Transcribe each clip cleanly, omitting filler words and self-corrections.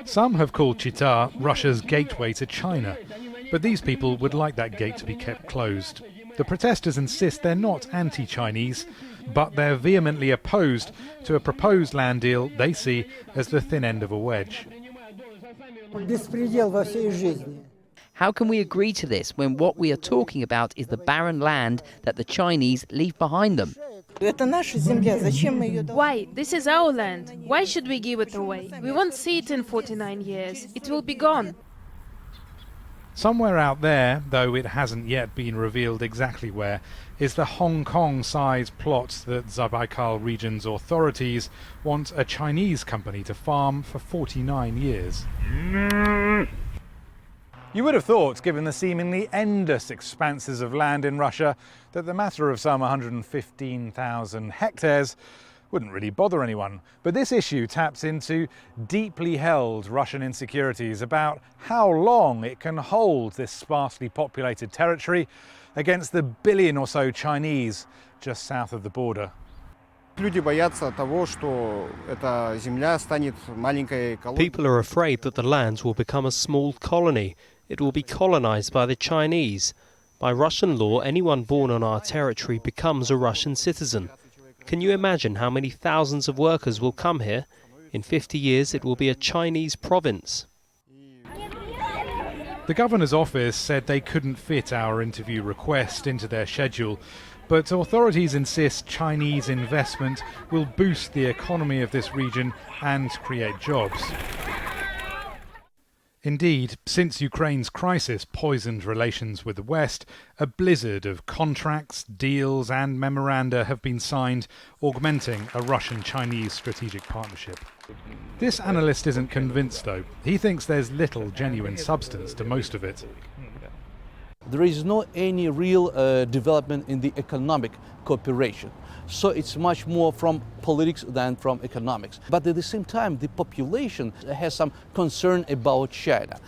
Some have called Chita Russia's gateway to China, but these people would like that gate to be kept closed. The protesters insist they're not anti-Chinese, but they're vehemently opposed to a proposed land deal they see as the thin end of a wedge. How can we agree to this when what we are talking about is the barren land that the Chinese leave behind them? Why? This is our land. Why should we give it away? We won't see it in 49 years. It will be gone. Somewhere out there, though it hasn't yet been revealed exactly where, is the Hong Kong-sized plot that Zabaikal region's authorities want a Chinese company to farm for 49 years. You would have thought, given the seemingly endless expanses of land in Russia, that the matter of some 115,000 hectares wouldn't really bother anyone. But this issue taps into deeply held Russian insecurities about how long it can hold this sparsely populated territory against the billion or so Chinese just south of the border. People are afraid that the lands will become a small colony. It will be colonized by the Chinese. By Russian law, anyone born on our territory becomes a Russian citizen. Can you imagine how many thousands of workers will come here? In 50 years, it will be a Chinese province. The governor's office said they couldn't fit our interview request into their schedule, but authorities insist Chinese investment will boost the economy of this region and create jobs. Indeed, since Ukraine's crisis poisoned relations with the West, a blizzard of contracts, deals and memoranda have been signed, augmenting a Russian-Chinese strategic partnership. This analyst isn't convinced, though. He thinks there's little genuine substance to most of it. There is no any real development in the economic cooperation. So it's much more from politics than from economics. But at the same time, the population has some concern about China.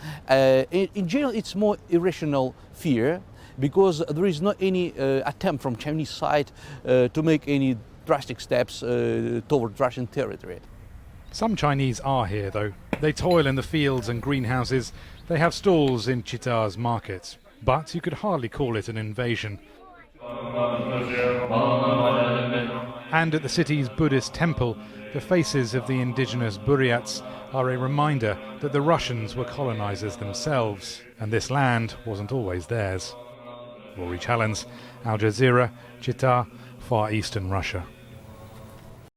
In general, it's more irrational fear because there is not any attempt from Chinese side to make any drastic steps toward Russian territory. Some Chinese are here, though. They toil in the fields and greenhouses. They have stalls in Chita's markets. But you could hardly call it an invasion. And at the city's Buddhist temple, the faces of the indigenous Buryats are a reminder that the Russians were colonizers themselves, and this land wasn't always theirs. Rory Challens, Al Jazeera, Chita, Far Eastern Russia.